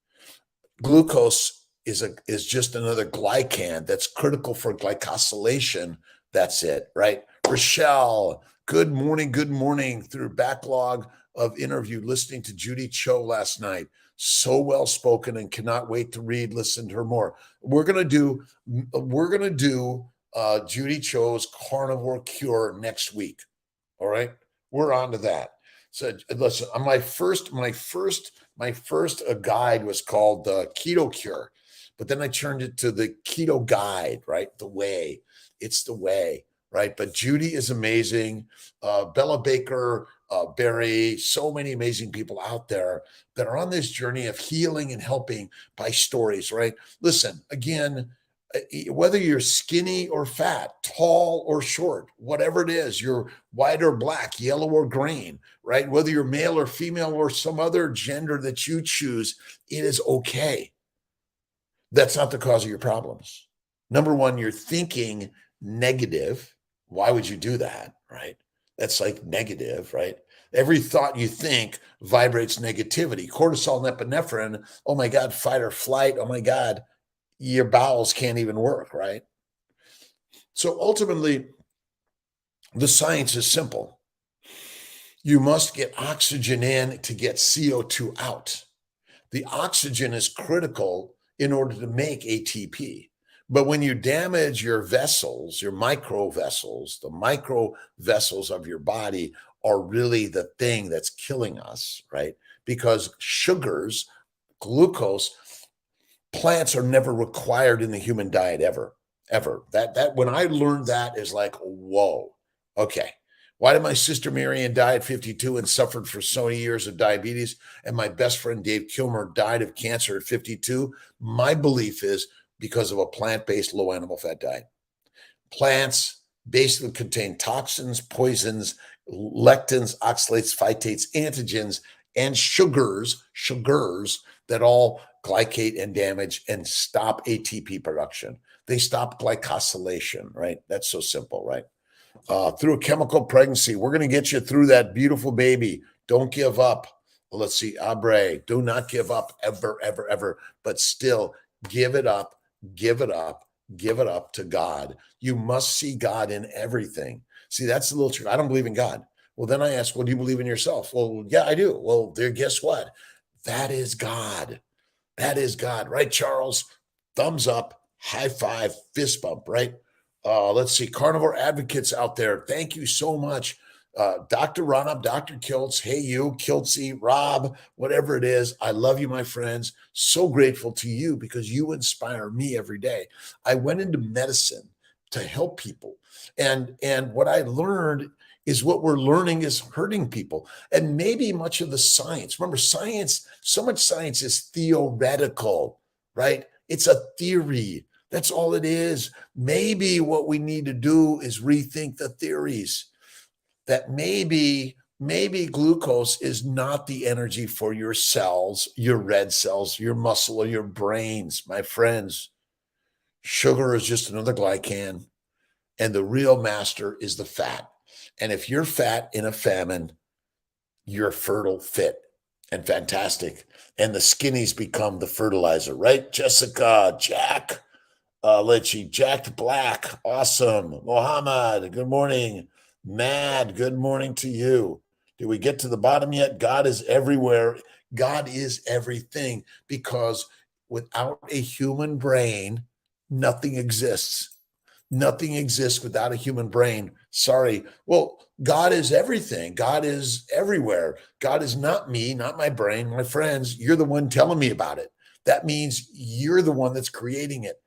Glucose is just another glycan that's critical for glycosylation. That's it, right? Rochelle, good morning through backlog of interview, listening to Judy Cho last night. So well spoken and cannot wait to listen to her more. We're gonna do Judy Cho's carnivore cure next week. All right, we're on to that. So listen, my first guide was called the Keto Cure, but then I turned it to the Keto Guide, right? The way, it's the way, right? But Judy is amazing. Bella Baker, Barry, so many amazing people out there that are on this journey of healing and helping by stories, right? Listen, again, whether you're skinny or fat, tall or short, whatever it is, you're white or black, yellow or green, right? Whether you're male or female or some other gender that you choose, it is okay. That's not the cause of your problems. Number one, you're thinking negative. Why would you do that? Right? That's like negative, right? Every thought you think vibrates negativity. Cortisol and epinephrine, oh my God, fight or flight. Oh my God, your bowels can't even work, right? So ultimately, the science is simple. You must get oxygen in to get CO2 out. The oxygen is critical in order to make ATP. But when you damage your vessels, your micro vessels, the micro vessels of your body are really the thing that's killing us, right? Because sugars, glucose, plants are never required in the human diet ever. That when I learned that is like, whoa, okay. Why did my sister Marianne die at 52 and suffered for so many years of diabetes? And my best friend Dave Kilmer died of cancer at 52. My belief is because of a plant-based low animal fat diet. Plants basically contain toxins, poisons, lectins, oxalates, phytates, antigens, and sugars that all glycate and damage and stop ATP production. They stop glycosylation, right? That's so simple, right? Through a chemical pregnancy, we're going to get you through that beautiful baby. Don't give up. Well, let's see, Abre, do not give up ever, ever, ever, but still give it up, give it up, give it up to God. You must see God in everything. See, that's the little trick. I don't believe in God. Well, then I ask, well, do you believe in yourself? Well, yeah, I do. Well, there, guess what? That is God. That is God, right, Charles? Thumbs up, high five, fist bump, right? Let's see, carnivore advocates out there, thank you so much. Dr. Ronab, Dr. Kiltz, hey you, Kiltzy, Rob, whatever it is. I love you, my friends. So grateful to you because you inspire me every day. I went into medicine to help people. And what I learned is what we're learning is hurting people. And maybe much of the science, remember, science, so much science is theoretical, right? It's a theory. That's all it is. Maybe what we need to do is rethink the theories that maybe glucose is not the energy for your cells, your red cells, your muscle, or your brains. My friends, sugar is just another glycan, and the real master is the fat. And if you're fat in a famine, you're fertile, fit, and fantastic. And the skinnies become the fertilizer, right? Jessica, Jack, let's see, Jack Black, awesome. Mohammed, good morning. Mad, good morning to you. Did we get to the bottom yet? God is everywhere. God is everything because without a human brain, nothing exists. Nothing exists without a human brain. Sorry. Well, God is everything. God is everywhere. God is not me, not my brain, my friends. You're the one telling me about it. That means you're the one that's creating it.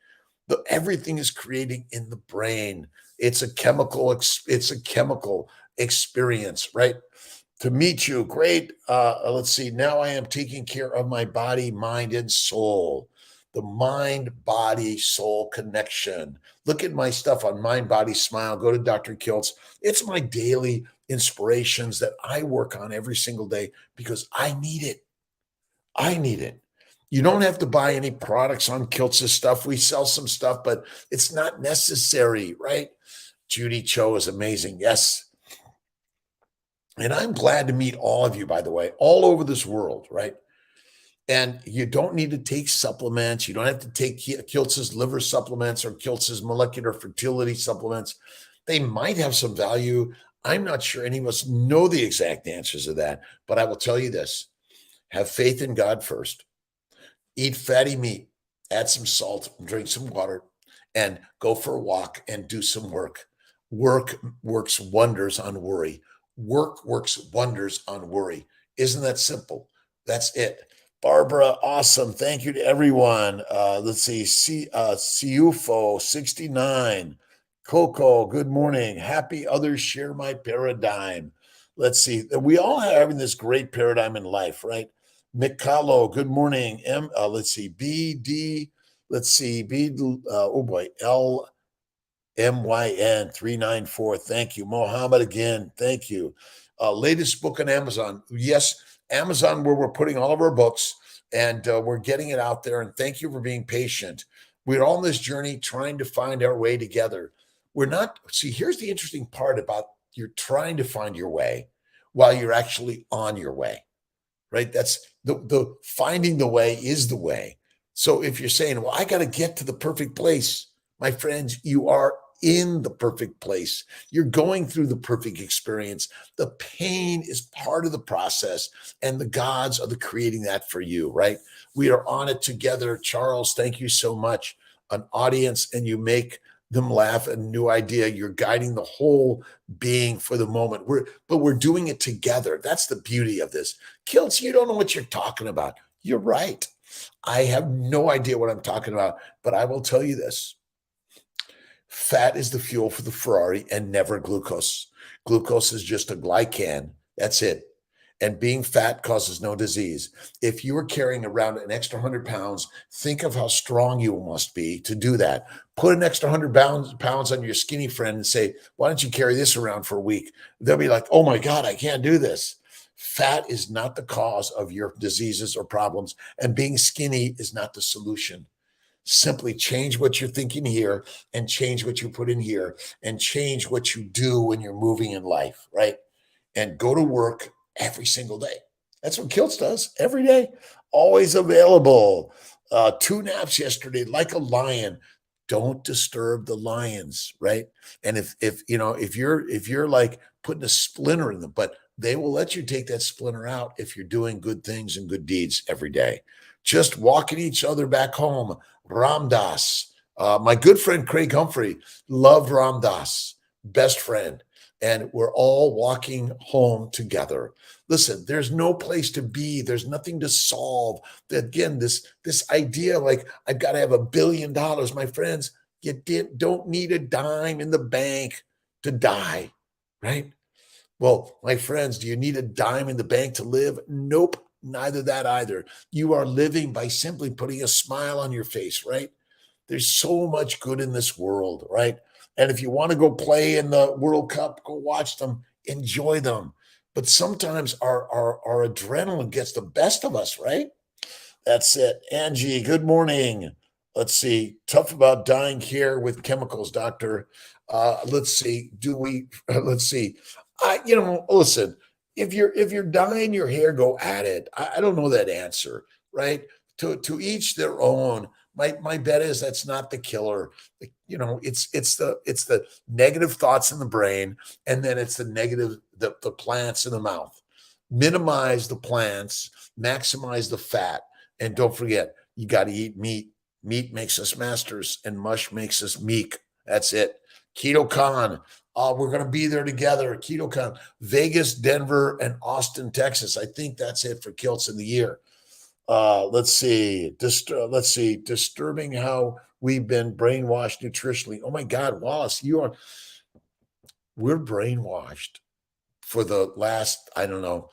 Everything is creating in the brain. It's a chemical. It's a chemical experience, right? To meet you, great. Let's see. Now I am taking care of my body, mind, and soul. The mind, body, soul connection. Look at my stuff on Mind, Body, Smile. Go to Dr. Kiltz. It's my daily inspirations that I work on every single day because I need it. I need it. You don't have to buy any products on Kiltz's stuff. We sell some stuff, but it's not necessary, right? Judy Cho is amazing. Yes. And I'm glad to meet all of you, by the way, all over this world, right? And you don't need to take supplements. You don't have to take Kiltz's liver supplements or Kiltz's molecular fertility supplements. They might have some value. I'm not sure any of us know the exact answers to that, but I will tell you this. Have faith in God first. Eat fatty meat, add some salt, drink some water, and go for a walk and do some work. Work works wonders on worry. Work works wonders on worry. Isn't that simple? That's it. Barbara, awesome. Thank you to everyone. Let's see. Siufo 69. Coco, good morning. Happy others share my paradigm. Let's see. We all are having this great paradigm in life, right? Mikalo, good morning. Let's see. BD, let's see. B, oh boy. LMYN 394. Thank you. Mohammed again. Thank you. Latest book on Amazon. Yes, Amazon, where we're putting all of our books. and we're getting it out there. And thank you for being patient. We're on this journey trying to find our way together. We're not, see, here's the interesting part about you're trying to find your way while you're actually on your way, right? That's the finding the way is the way. So if you're saying, well, I got to get to the perfect place, my friends, you are in the perfect place. You're going through the perfect experience. The pain is part of the process, and the gods are the creating that for you, right? We are on it together. Charles, thank you so much. An audience, and you make them laugh. A new idea. You're guiding the whole being for the moment. We're doing it together. That's the beauty of this. Kiltz, you don't know what you're talking about. You're right. I have no idea what I'm talking about, but I will tell you this. Fat is the fuel for the Ferrari and never glucose. Glucose is just a glycan. That's it. And being fat causes no disease. If you are carrying around an extra 100 pounds, think of how strong you must be to do that. Put an extra 100 pounds on your skinny friend and say, why don't you carry this around for a week? They'll be like, oh my God, I can't do this. Fat is not the cause of your diseases or problems, and being skinny is not the solution. Simply change what you're thinking here and change what you put in here and change what you do when you're moving in life, right? And go to work every single day. That's what Kiltz does every day. Always available. 2 naps yesterday, like a lion. Don't disturb the lions, right? And if you're like putting a splinter in them, but they will let you take that splinter out if you're doing good things and good deeds every day. Just walking each other back home. Ram Dass, my good friend Craig Humphrey, loved Ram Dass, best friend. And we're all walking home together. Listen, there's no place to be. There's nothing to solve. Again, this idea like I've got to have $1 billion, my friends, you don't need a dime in the bank to die, right? Well, my friends, do you need a dime in the bank to live? Nope, neither that either. You are living by simply putting a smile on your face, right? There's so much good in this world, right? And if you want to go play in the World Cup, go watch them, enjoy them. But sometimes our adrenaline gets the best of us, right? That's it. Angie, good morning. Let's see. Tough about dying here with chemicals, doctor. Let's see. Let's see. Listen, if you're dyeing your hair, go at it. I don't know that answer, right? To each their own. My bet is that's not the killer. It's the negative thoughts in the brain, and then it's the plants in the mouth. Minimize the plants, maximize the fat, and don't forget you got to eat meat. Meat makes us masters, and mush makes us meek. That's it. Keto Con. We're going to be there together. Keto Con, Vegas, Denver, and Austin, Texas. I think that's it for Kiltz in the year. Let's see. Disturbing how we've been brainwashed nutritionally. Oh my God, Wallace, we're brainwashed for the last, I don't know,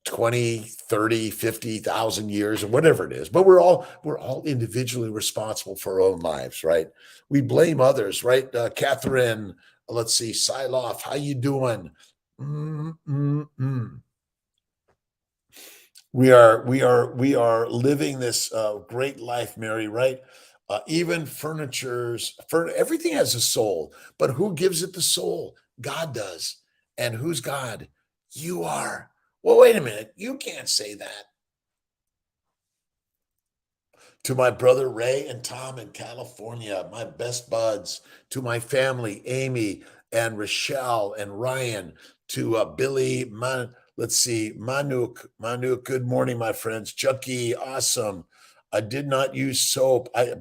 20, 30, 50,000 years or whatever it is. But we're all individually responsible for our own lives, right? We blame others, right? Catherine, let's see, Siloff, how you doing? We are living this great life, Mary, right? Even everything has a soul, but who gives it the soul? God does. And who's God? You are. Well, wait a minute. You can't say that. To my brother Ray and Tom in California, my best buds, to my family, Amy and Rochelle and Ryan, to Billy, let's see, Manuk, good morning, my friends. Chucky, awesome. I did not use soap. I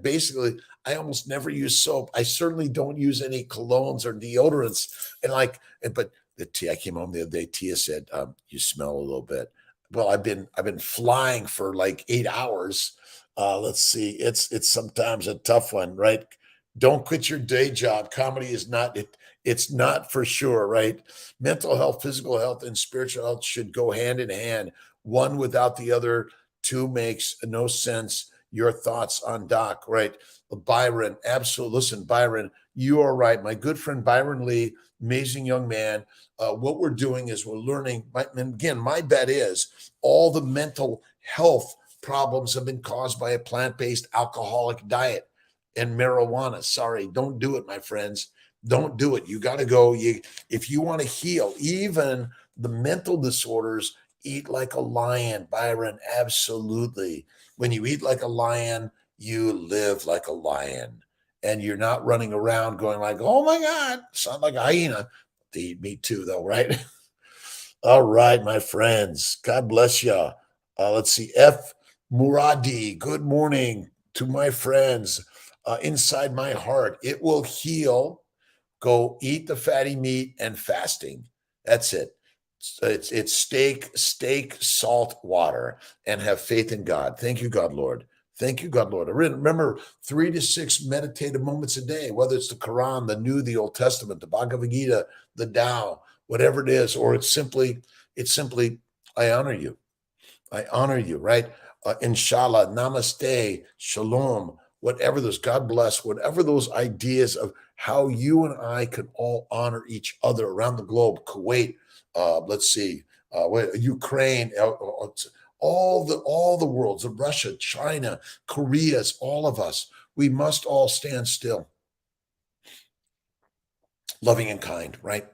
almost never use soap. I certainly don't use any colognes or deodorants. But I came home the other day. Tia said, "You smell a little bit." Well, I've been flying for like 8 hours. Let's see. It's sometimes a tough one, right? Don't quit your day job. Comedy is not it. It's not for sure, right? Mental health, physical health, and spiritual health should go hand in hand. One without the other, two makes no sense. Your thoughts on Doc, right? Byron, absolutely. Listen, Byron, you are right. My good friend Byron Lee, amazing young man. What we're doing is we're learning. And again, my bet is all the mental health problems have been caused by a plant-based alcoholic diet and marijuana. Sorry, don't do it, my friends. Don't do it. You got to go. If you want to heal, even the mental disorders, eat like a lion, Byron. Absolutely. When you eat like a lion, you live like a lion. And you're not running around going like, oh my God, sound like a hyena. They eat meat too, though, right? All right, my friends. God bless you. Let's see. F. Muradi. Good morning to my friends. Inside my heart, it will heal. Go eat the fatty meat and fasting. That's it. It's steak, salt, water, and have faith in God. Thank you, God, Lord. Thank you, God, Lord. Remember 3 to 6 meditative moments a day, whether it's the Quran, the New, the Old Testament, the Bhagavad Gita, the Tao, whatever it is, or it's simply, I honor you. I honor you, right? Inshallah, namaste, shalom, whatever those, God bless, whatever those ideas of how you and I can all honor each other around the globe, Kuwait, let's see, Ukraine, all the worlds of Russia, China, Korea's, all of us, we must all stand still, loving and kind, right?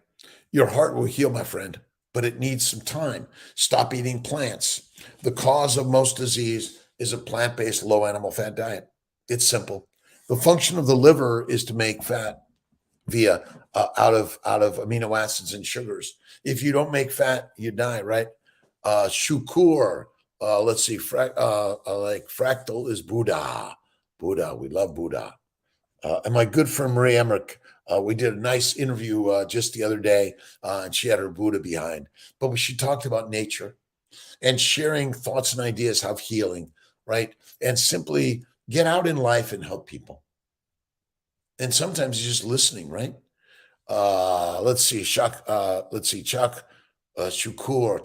Your heart will heal, my friend, but it needs some time. Stop eating plants. The cause of most disease is a plant-based low animal fat diet. It's simple. The function of the liver is to make fat via out of amino acids and sugars. If you don't make fat, you die, right? Shukur, let's see, like fractal is Buddha. Buddha, we love Buddha. And my good friend Marie Emmerich, we did a nice interview just the other day, and she had her Buddha behind. But she talked about nature and sharing thoughts and ideas of healing, right? And simply get out in life and help people. And sometimes just listening, right? Let's see, Chuck. Chuck Shukur,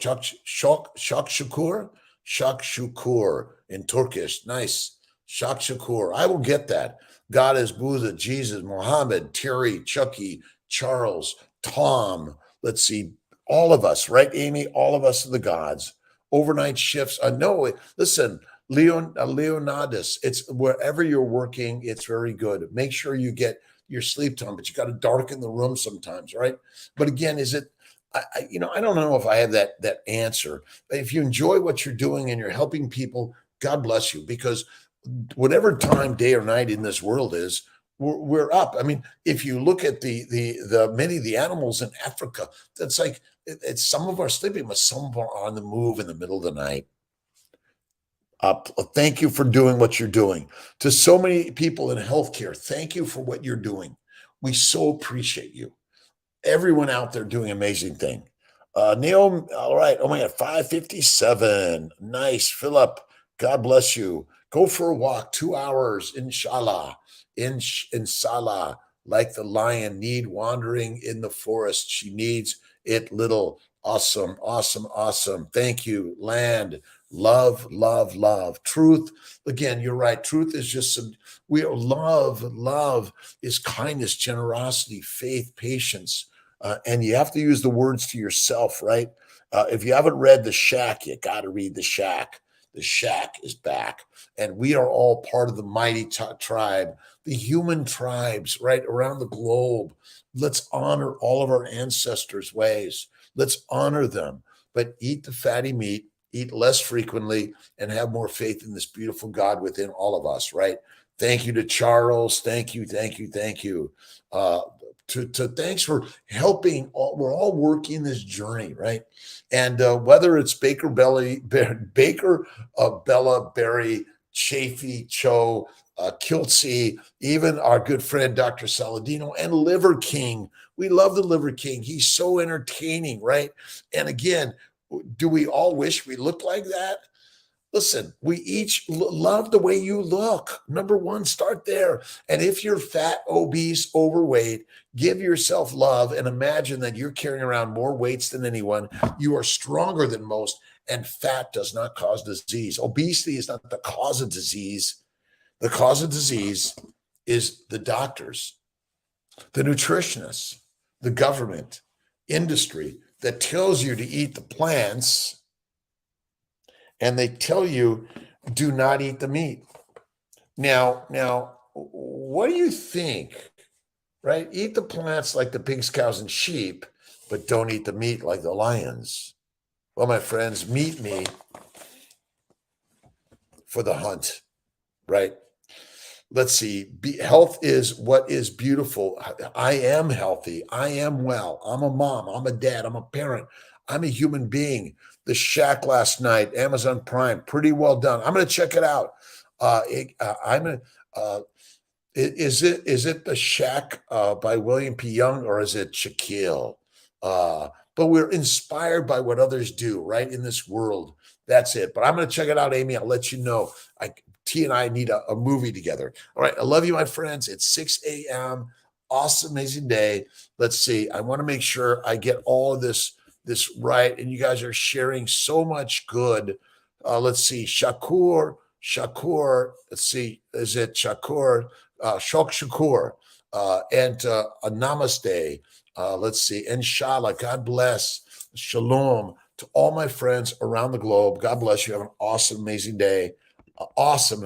Shak Shukur in Turkish. Nice, Shak Shukur. I will get that. God is Buddha, Jesus, Muhammad, Terry, Chucky, Charles, Tom. Let's see, all of us, right, Amy? All of us are the gods. Overnight shifts. No, listen, Leonidas. It's wherever you're working. It's very good. Make sure you get your sleep time, but you got to darken the room sometimes, right? But again, is it? I don't know if I have that answer. But if you enjoy what you're doing and you're helping people, God bless you, because whatever time, day or night in this world is, we're up. I mean, if you look at the many of the animals in Africa, that's like it's some of them are sleeping, but some of them are on the move in the middle of the night. Thank you for doing what you're doing. To so many people in healthcare, thank you for what you're doing. We so appreciate you. Everyone out there doing amazing thing. Neil, all right. Oh my God, 557. Nice. Philip, God bless you. Go for a walk, 2 hours, inshallah. Inshallah, like the lion need wandering in the forest. She needs it little. Awesome, awesome, awesome. Thank you. Land, love, love, love. Truth. Again, you're right. Truth is just we are love is kindness, generosity, faith, patience. And you have to use the words to yourself, right? If you haven't read The Shack, you got to read The Shack. The Shack is back. And we are all part of the mighty tribe, the human tribes, right, around the globe. Let's honor all of our ancestors' ways. Let's honor them, but eat the fatty meat, eat less frequently, and have more faith in this beautiful God within all of us, right? Thank you to Charles. Thank you, thank you, thank you. Thanks for helping. We're all working this journey, right? And whether it's Baker, Bella, Berry, Chafee, Cho, Kiltz, even our good friend Dr. Saladino, and Liver King. We love the Liver King. He's so entertaining, right? And again, do we all wish we looked like that? Listen, we each love the way you look. Number one, start there. And if you're fat, obese, overweight, give yourself love and imagine that you're carrying around more weights than anyone. You are stronger than most, and fat does not cause disease. Obesity is not the cause of disease. The cause of disease is the doctors, the nutritionists, the government, industry that tells you to eat the plants. And they tell you Do not eat the meat. Now, what do you think? Right? Eat the plants like the pigs, cows, and sheep, but don't eat the meat like the lions. Well, my friends, meet me for the hunt, right? Let's see. Health is what is beautiful. I am healthy. I am well. I'm a mom. I'm a dad. I'm a parent. I'm a human being. The Shack last night, Amazon Prime, pretty well done. I'm going to check it out. I'm going to. Is it The Shack by William P. Young, or is it Shaquille? But we're inspired by what others do, right, in this world. That's it. But I'm going to check it out, Amy. I'll let you know. T and I need a movie together. All right. I love you, my friends. It's 6 a.m. Awesome, amazing day. Let's see. I want to make sure I get all of this right. And you guys are sharing so much good. Let's see. Shakur. Let's see. Is it Shakur? Shok Shakur, and a namaste. Let's see. Inshallah. God bless. Shalom to all my friends around the globe. God bless you. Have an awesome, amazing day. Awesome.